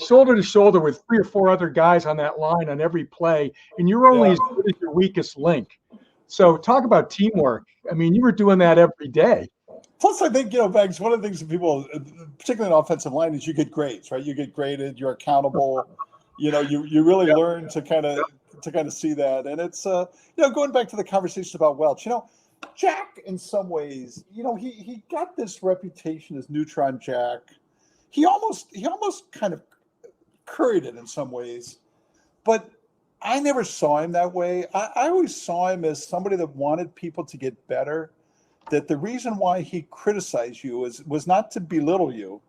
B: shoulder to shoulder with 3 or 4 other guys on that line on every play, and you're only as good as your weakest link. So talk about teamwork. I mean, you were doing that every day.
C: Plus, I think, Bags, one of the things that people, particularly in offensive line, is you get grades, right? You get graded, you're accountable. You really learn to kind of see that. And it's, going back to the conversation about Welch, Jack, in some ways, he got this reputation as Neutron Jack. He almost kind of curried it in some ways, but I never saw him that way. I always saw him as somebody that wanted people to get better, that the reason why he criticized you was not to belittle you.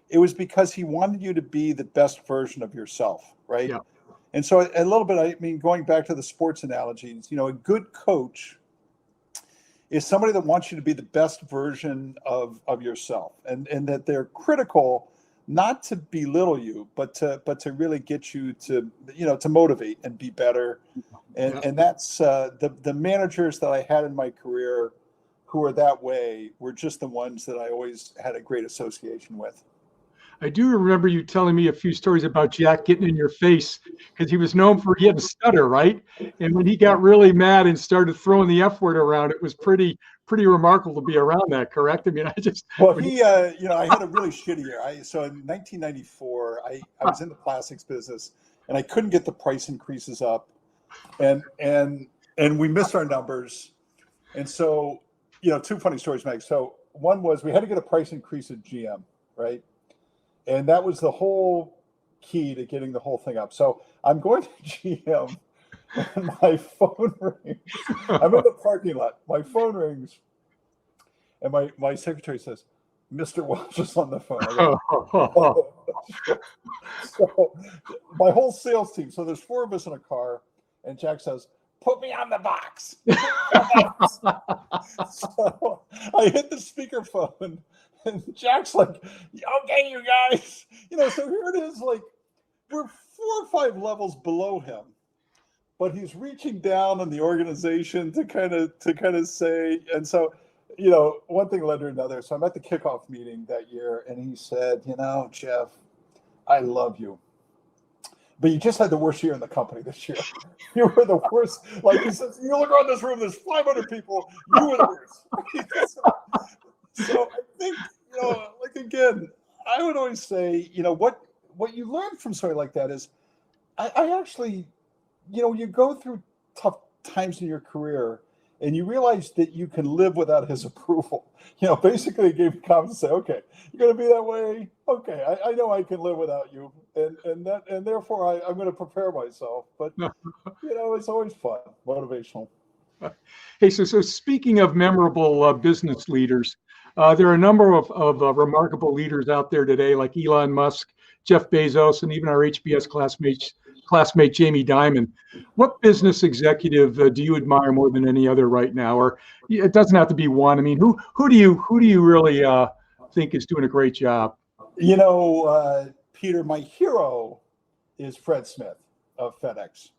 C: It was because he wanted you to be the best version of yourself, right? Yeah. And so a little bit, going back to the sports analogies, a good coach is somebody that wants you to be the best version of yourself, and that they're critical not to belittle you, but to really get you to motivate and be better. And that's the managers that I had in my career who are that way were just the ones that I always had a great association with.
B: I do remember you telling me a few stories about Jack getting in your face, because he was known for, he had a stutter, right? And when he got really mad and started throwing the F word around, it was pretty remarkable to be around that, correct? I mean, I had a really shitty year. So in 1994, I was in the plastics business, and I couldn't get the price increases up, and we missed our numbers. And so, 2 funny stories, Meg. So one was we had to get a price increase at GM, right? And that was the whole key to getting the whole thing up. So I'm going to GM, and my phone rings. I'm in the parking lot. My phone rings, and my secretary says, "Mr. Welch is on the phone." So my whole sales team. So there's 4 of us in a car, and Jack says, "Put me on the box." So I hit the speakerphone. And Jack's like, "Okay, you guys," so here it is, like we're 4 or 5 levels below him, but he's reaching down in the organization to kind of say, and so, one thing led to another. So I'm at the kickoff meeting that year, and he said, "Jeff, I love you, but you just had the worst year in the company this year. You were the worst." Like he says, "You look around this room, there's 500 people. You were the worst." So I think, again, I would always say, what you learn from something like that is, I actually, you go through tough times in your career, and you realize that you can live without his approval. Basically it gave me confidence to say, "Okay, you're going to be that way. Okay, I know I can live without you, and therefore I'm going to prepare myself." But it's always fun, motivational. Hey, so speaking of memorable business leaders, there are a number of remarkable leaders out there today, like Elon Musk, Jeff Bezos, and even our HBS classmate Jamie Dimon. What business executive do you admire more than any other right now? Or it doesn't have to be one. I mean, who do you really think is doing a great job?
C: Peter, my hero is Fred Smith of FedEx,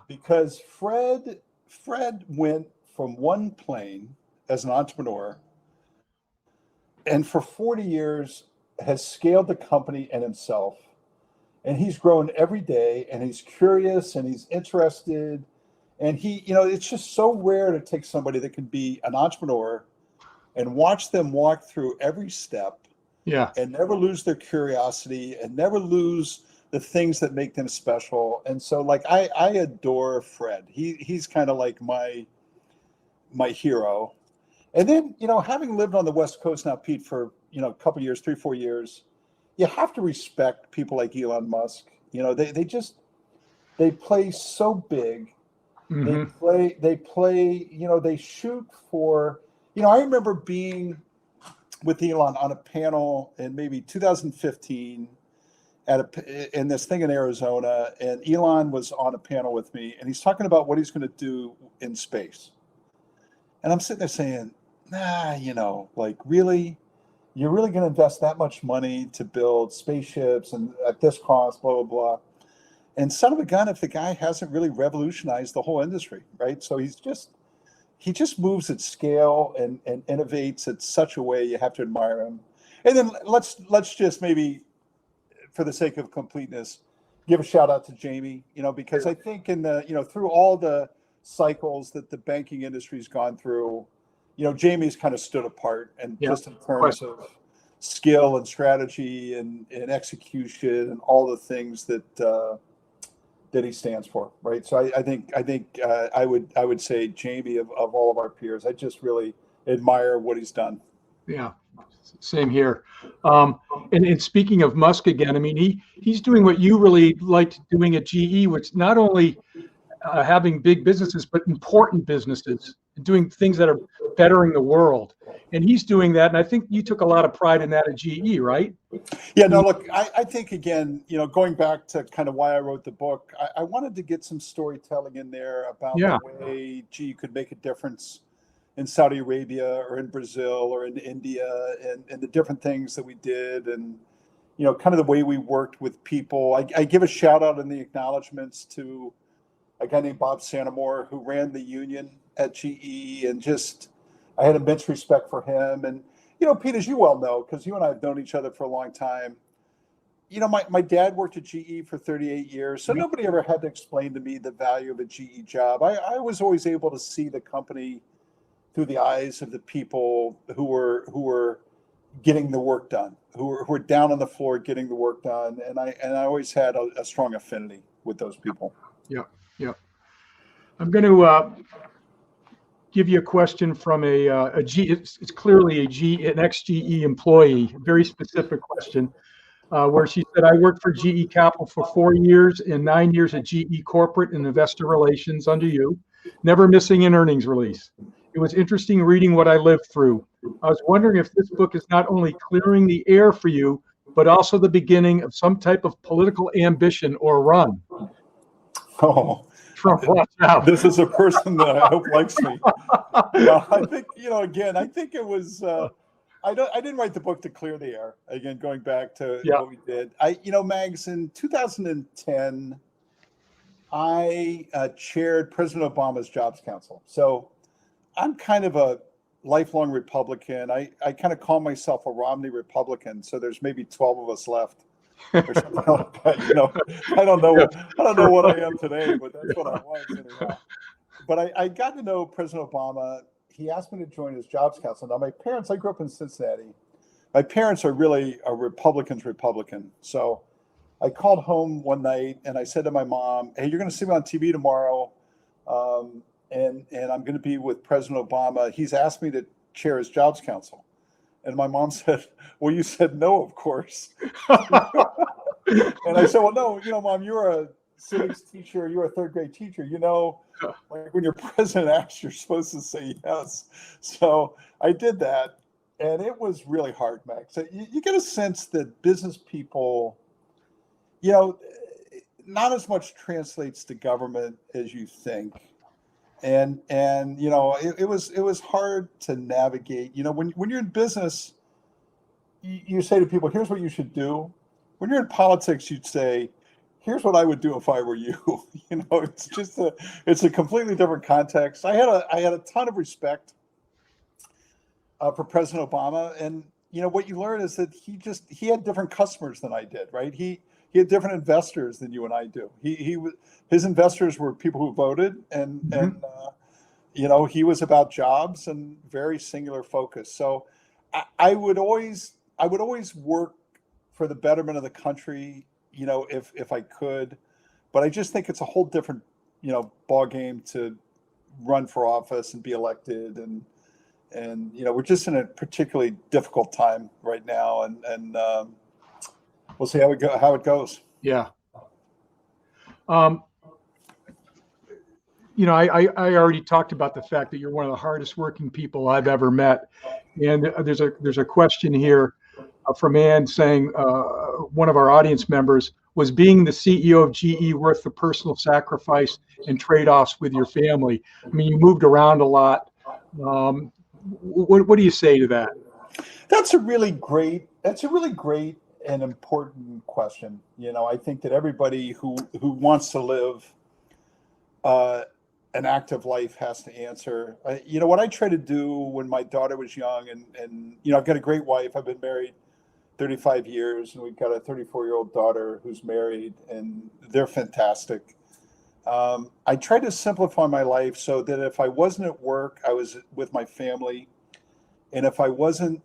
C: because Fred Fred went from one plane as an entrepreneur, and for 40 years has scaled the company and himself. And he's grown every day, and he's curious, and he's interested. And it's just so rare to take somebody that can be an entrepreneur and watch them walk through every step, and never lose their curiosity and never lose the things that make them special. And so, like, I adore Fred. He's kind of like my hero. And then, having lived on the West Coast now, Pete, for a couple of years, 3-4 years, you have to respect people like Elon Musk. They play so big.
B: Mm-hmm.
C: They play, they shoot for, I remember being with Elon on a panel in maybe 2015 in this thing in Arizona, and Elon was on a panel with me, and he's talking about what he's going to do in space. And I'm sitting there saying, like, really? You're really going to invest that much money to build spaceships and at this cost, blah, blah, blah. And son of a gun, if the guy hasn't really revolutionized the whole industry, right? So he just moves at scale and innovates at such a way you have to admire him. And then let's just maybe, for the sake of completeness, give a shout out to Jamie, because I think in the, through all the cycles that the banking industry's gone through, Jamie's kind of stood apart, and just in terms of skill and strategy and execution and all the things that he stands for, right? So I think I would say Jamie of all of our peers, I just really admire what he's done.
B: Yeah, same here. And speaking of Musk again, I mean, he's doing what you really liked doing at GE, which not only having big businesses, but important businesses, doing things that are bettering the world. And he's doing that. And I think you took a lot of pride in that at GE, right?
C: Yeah, no, look, I think, again, going back to kind of why I wrote the book, I wanted to get some storytelling in there about the way GE could make a difference in Saudi Arabia or in Brazil or in India, and the different things that we did, and, kind of the way we worked with people. I give a shout out in the acknowledgments to a guy named Bob Santamore, who ran the union at GE, and I had immense respect for him. And, Pete, as you well know, because you and I have known each other for a long time, my dad worked at GE for 38 years, so nobody ever had to explain to me the value of a GE job. I was always able to see the company through the eyes of the people who were getting the work done, who were down on the floor getting the work done, and I always had a strong affinity with those people.
B: Yeah. I'm going to give you a question from a G. It's clearly an ex-GE employee, a very specific question, where she said, I worked for GE Capital for 4 years and 9 years at GE Corporate and Investor Relations under you, never missing an earnings release. It was interesting reading what I lived through. I was wondering if this book is not only clearing the air for you, but also the beginning of some type of political ambition or run.
C: Oh,
B: Trump, watch out.
C: This is a person that I hope likes me. I think, again, I think it was, I didn't write the book to clear the air. Again, going back to what we did. Mags, in 2010, I chaired President Obama's Jobs Council. So I'm kind of a lifelong Republican. I kind of call myself a Romney Republican. So there's maybe 12 of us left. Or something like that. I don't know what I am today, but that's what I was anyhow. But I got to know President Obama. He asked me to join his Jobs Council. Now, my parents, I grew up in Cincinnati. My parents are really a Republican. So I called home one night and I said to my mom, hey, you're going to see me on TV tomorrow. And I'm going to be with President Obama. He's asked me to chair his Jobs Council. And my mom said, well, you said no, of course. And I said, well, no, Mom, you're a civics teacher. You're a third grade teacher. Like when your president asks, you're supposed to say yes. So I did that. And it was really hard, Max. So you get a sense that business people, not as much translates to government as you think. And it was hard to navigate. When you're in business, you say to people, here's what you should do. When you're in politics, you'd say, here's what I would do if I were you. It's a completely different context. I had a ton of respect for President Obama, and what you learn is that he had different customers than I did, right? He had different investors than you and I do. His investors were people who voted, and he was about jobs and very singular focus. So I would always work for the betterment of the country, if I could, but I just think it's a whole different, ball game to run for office and be elected, and we're just in a particularly difficult time right now, and we'll see how it goes.
B: Yeah. I already talked about the fact that you're one of the hardest working people I've ever met, and there's a question here from Ann saying, one of our audience members, was being the CEO of GE worth the personal sacrifice and trade-offs with your family? I mean, you moved around a lot. What do you say to that?
C: That's a really great and important question. I think that everybody who wants to live an active life has to answer. What I try to do when my daughter was young, and I've got a great wife. I've been married 35 years, and we've got a 34-year-old daughter who's married, and they're fantastic. I try to simplify my life so that if I wasn't at work, I was with my family, and if I wasn't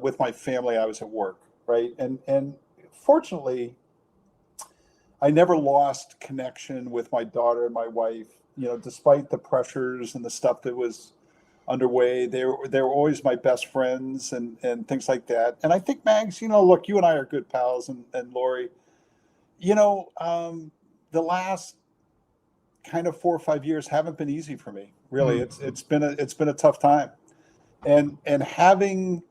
C: with my family, I was at work, right? And fortunately, I never lost connection with my daughter and my wife. Despite the pressures and the stuff that was underway, they were always my best friends and things like that. And I think, Mags, look, you and I are good pals, and Lori, the last kind of 4 or 5 years haven't been easy for me. Really, it's been a tough time, and having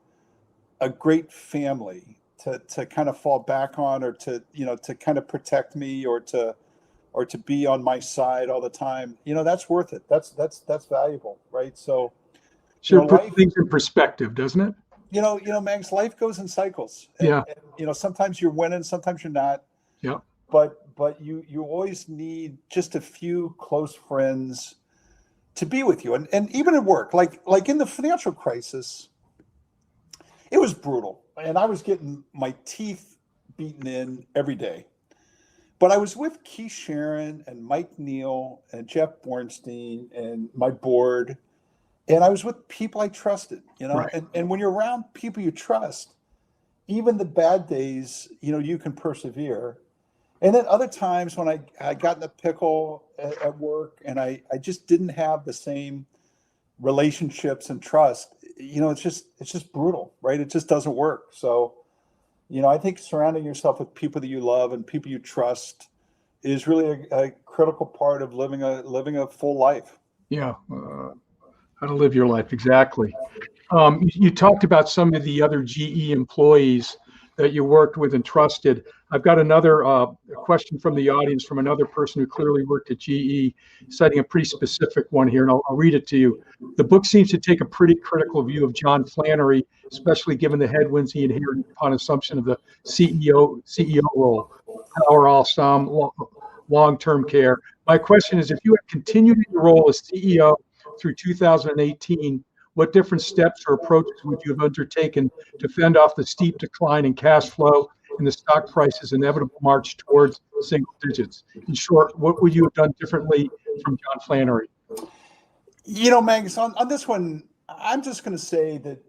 C: a great family to kind of fall back on, or to kind of protect me, or to be on my side all the time, that's worth it. That's valuable, right? So
B: sure, put things in perspective, doesn't it?
C: Mags, life goes in cycles.
B: Yeah.
C: And, sometimes you're winning, sometimes you're not.
B: Yeah.
C: But you always need just a few close friends to be with you, and even at work, like in the financial crisis, it was brutal, and I was getting my teeth beaten in every day. But I was with Keith Sharon and Mike Neal and Jeff Bornstein and my board, and I was with people I trusted,
B: Right.
C: And when you're around people you trust, even the bad days, you can persevere. And then other times when I got in a pickle at work, and I just didn't have the same relationships and trust, it's just brutal, right? It just doesn't work. So, I think surrounding yourself with people that you love and people you trust is really a critical part of living a full life.
B: Yeah, how to live your life, exactly. You talked about some of the other GE employees that you worked with and trusted. I've got another question from the audience from another person who clearly worked at GE, citing a pretty specific one here, and I'll read it to you. The book seems to take a pretty critical view of John Flannery, especially given the headwinds he inherited upon assumption of the CEO role, power, all some, long-term care. My question is, if you had continued in your role as CEO through 2018, what different steps or approaches would you have undertaken to fend off the steep decline in cash flow and the stock price's inevitable march towards single digits? In short, what would you have done differently from John Flannery?
C: Mags, on this one, I'm just going to say that,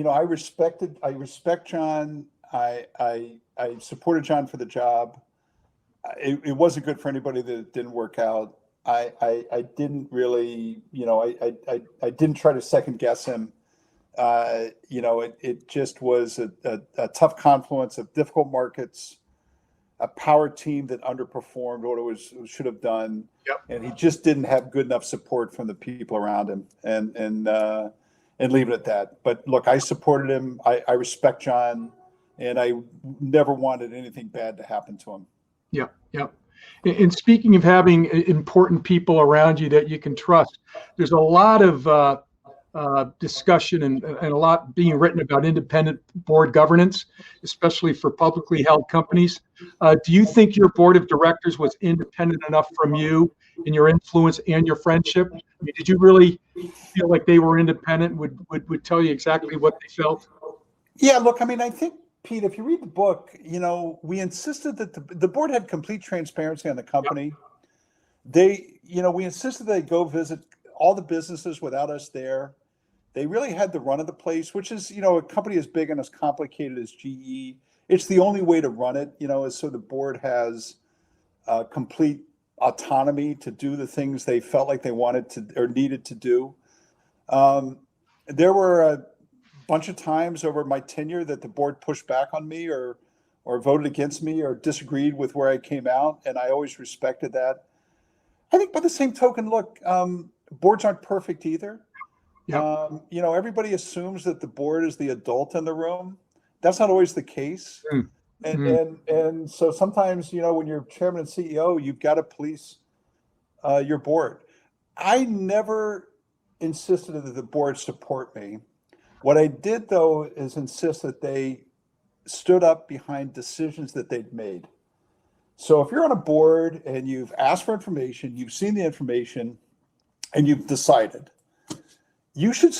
C: I respect John. I supported John for the job. It wasn't good for anybody that it didn't work out. I didn't really, I didn't try to second guess him. It just was a tough confluence of difficult markets, a power team that underperformed what it should have done.
B: Yep.
C: And he just didn't have good enough support from the people around him, and leave it at that. But look, I supported him. I respect John, and I never wanted anything bad to happen to him.
B: Yeah. Yeah. And speaking of having important people around you that you can trust, there's a lot of discussion and a lot being written about independent board governance, especially for publicly held companies. Do you think your board of directors was independent enough from you in your influence and your friendship? I mean, did you really feel like they were independent, would tell you exactly what they felt?
C: Yeah, look, I mean, I think, Pete, if you read the book, we insisted that the board had complete transparency on the company. We insisted they go visit all the businesses without us there. They really had the run of the place, which is, a company as big and as complicated as GE. It's the only way to run it, is so the board has complete autonomy to do the things they felt like they wanted to or needed to do. There were a bunch of times over my tenure that the board pushed back on me or voted against me or disagreed with where I came out, and I always respected that. I think by the same token, look, boards aren't perfect either. Yep. Everybody assumes that the board is the adult in the room. That's not always the case. And so sometimes, when you're chairman and CEO, you've got to police your board. I never insisted that the board support me. What I did, though, is insist that they stood up behind decisions that they'd made. So if you're on a board and you've asked for information, you've seen the information, and you've decided, you should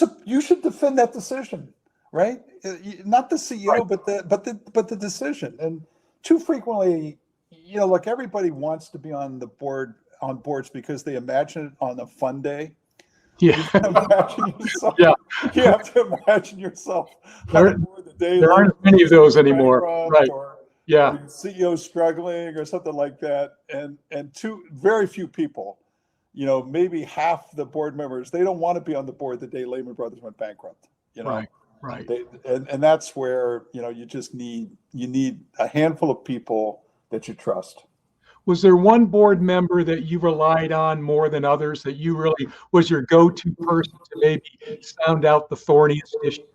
C: defend that decision, right? Not the CEO, right, but the decision. And too frequently, look, everybody wants to be on boards because they imagine it on a fun day.
B: Yeah.
C: You can imagine yourself.
B: Yeah.
C: You have to imagine yourself on the board the day
B: there aren't many of those anymore. Right.
C: Or
B: yeah.
C: CEO struggling or something like that. And very few people, maybe half the board members, they don't want to be on the board the day Lehman Brothers went bankrupt.
B: Right.
C: And that's where, you need a handful of people that you trust.
B: Was there one board member that you relied on more than others, that you really was your go-to person to maybe sound out the thorniest issues?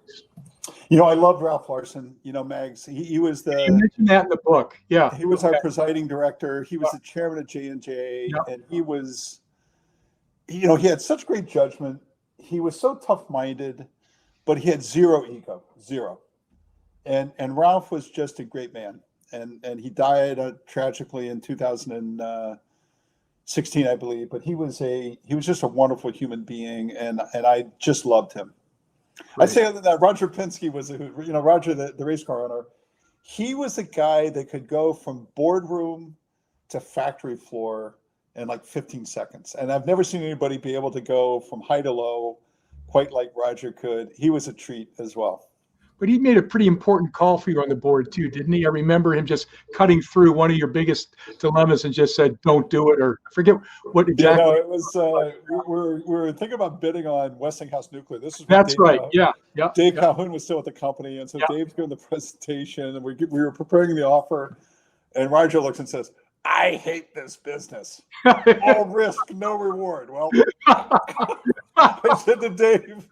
C: I love Ralph Larson, Mags. He was the...
B: You mentioned that in the book. Yeah.
C: He was our presiding director. He was the chairman of J&J, and he was, he had such great judgment. He was so tough-minded, but he had zero ego, zero. And Ralph was just a great man. And he died tragically in 2016, I believe. But he was just a wonderful human being, and I just loved him. Right. I'd say that Roger Penske was, Roger, the race car owner. He was a guy that could go from boardroom to factory floor in like 15 seconds. And I've never seen anybody be able to go from high to low quite like Roger could. He was a treat as well.
B: But he made a pretty important call for you on the board too, didn't he? I remember him just cutting through one of your biggest dilemmas and just said, "Don't do it," or I forget what exactly.
C: Yeah, no, it was. We were thinking about bidding on Westinghouse Nuclear.
B: That's right. Yeah.
C: Dave Calhoun was still at the company, and so Dave's doing the presentation, and we were preparing the offer, and Roger looks and says, "I hate this business. All risk, no reward." Well, I said to Dave,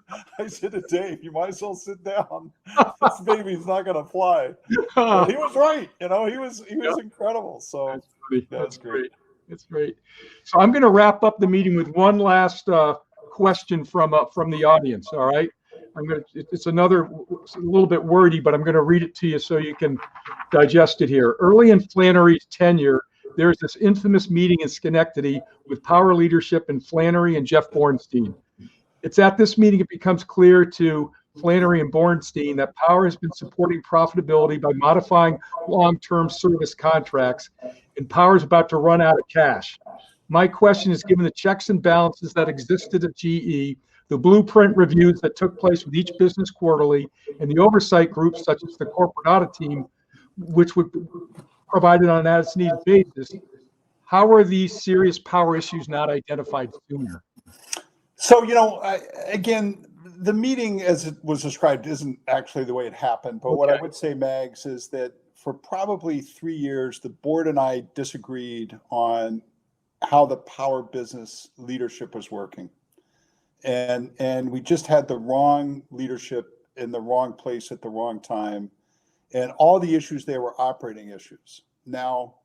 C: "You might as well sit down. This baby's not going to fly." But he was right. He was incredible. So that's great.
B: It's great. So I'm going to wrap up the meeting with one last question from the audience. All right. It's a little bit wordy, but I'm going to read it to you so you can digest it here. Early in Flannery's tenure, there's this infamous meeting in Schenectady with power leadership in Flannery and Jeff Bornstein. It's at this meeting it becomes clear to Flannery and Bornstein that Power has been supporting profitability by modifying long-term service contracts, and Power is about to run out of cash. My question is, given the checks and balances that existed at GE, the blueprint reviews that took place with each business quarterly, and the oversight groups such as the corporate audit team, which would provided on an as-needed basis, how are these serious power issues not identified sooner?
C: So, again, the meeting as it was described isn't actually the way it happened. But what I would say, Mags, is that for probably 3 years, the board and I disagreed on how the power business leadership was working. And we just had the wrong leadership in the wrong place at the wrong time. And all the issues there were operating issues. Now,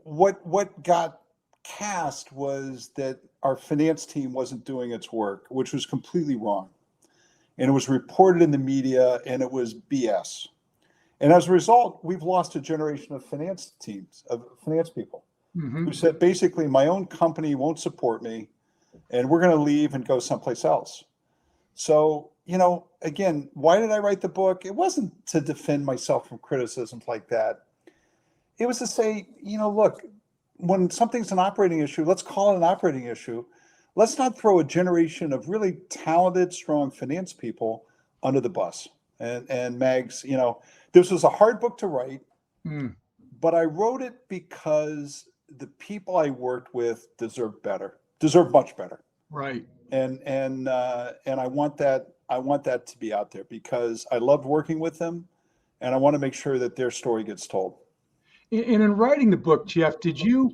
C: what got cast was that our finance team wasn't doing its work, which was completely wrong. And it was reported in the media, and it was BS. And as a result, we've lost a generation of finance teams, of finance people, who said, basically, my own company won't support me, and we're going to leave and go someplace else. So, again, why did I write the book? It wasn't to defend myself from criticisms like that. It was to say, look, when something's an operating issue, let's call it an operating issue. Let's not throw a generation of really talented, strong finance people under the bus. And Mags, this was a hard book to write, but I wrote it because the people I worked with deserve much better.
B: Right.
C: And I want that to be out there because I loved working with them, and I want to make sure that their story gets told.
B: And in writing the book, Jeff, did you,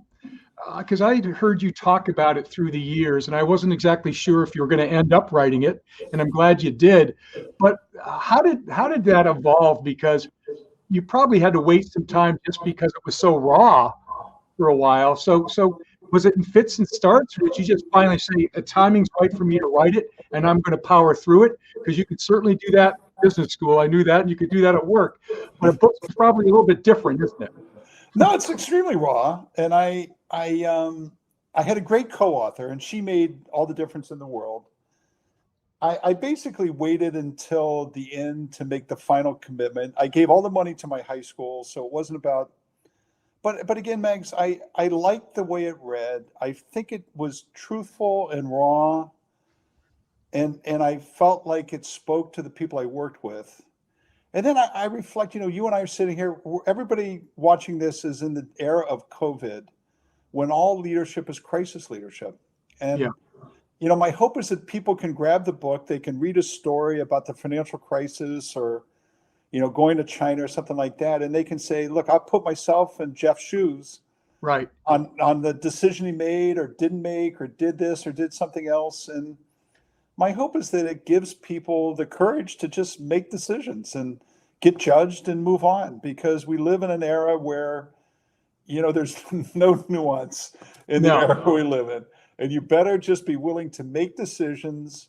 B: because I had heard you talk about it through the years, and I wasn't exactly sure if you were going to end up writing it, and I'm glad you did. But how did that evolve? Because you probably had to wait some time just because it was so raw for a while. So was it in fits and starts, or did you just finally say, the timing's right for me to write it, and I'm going to power through it? Because you could certainly do that in business school. I knew that, and you could do that at work. But a book's probably a little bit different, isn't it?
C: No, it's extremely raw, and I had a great co-author, and she made all the difference in the world. I basically waited until the end to make the final commitment. I gave all the money to my high school, so it wasn't about. But again, Mags, I liked the way it read. I think it was truthful and raw, and I felt like it spoke to the people I worked with. And then I reflect, you and I are sitting here, everybody watching this is in the era of COVID, when all leadership is crisis leadership. And, my hope is that people can grab the book, they can read a story about the financial crisis or, going to China or something like that. And they can say, look, I'll put myself in Jeff's shoes
B: right
C: on the decision he made or didn't make or did this or did something else. And my hope is that it gives people the courage to just make decisions and get judged and move on, because we live in an era where, there's no nuance in the era we live in. And you better just be willing to make decisions,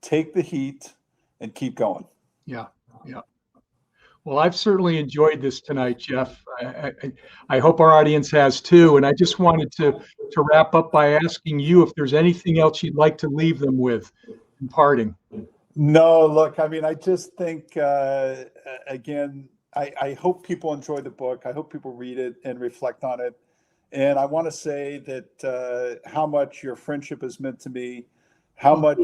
C: take the heat, and keep going.
B: Yeah. Well, I've certainly enjoyed this tonight, Jeff. I hope our audience has too. And I just wanted to wrap up by asking you if there's anything else you'd like to leave them with in parting.
C: No, look, I just think, again, I hope people enjoy the book. I hope people read it and reflect on it. And I want to say that how much your friendship has meant to me, how much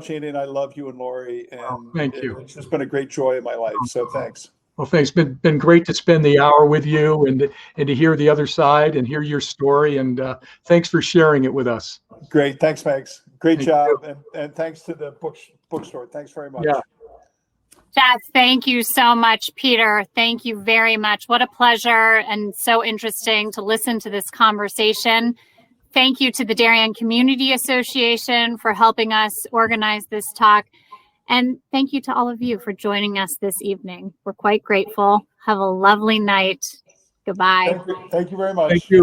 C: Andy and I love you and Lori. And
B: thank you.
C: It's just been a great joy in my life. So thanks.
B: Well, thanks. Been great to spend the hour with you and to hear the other side and hear your story. And thanks for sharing it with us.
C: Great. Thanks, Max. Great job. And thanks to the bookstore. Thanks very much.
B: Yeah.
A: Jeff, thank you so much, Peter. Thank you very much. What a pleasure and so interesting to listen to this conversation. Thank you to the Darien Community Association for helping us organize this talk. And thank you to all of you for joining us this evening. We're quite grateful. Have a lovely night. Goodbye.
C: Thank you very much.
B: Thank you.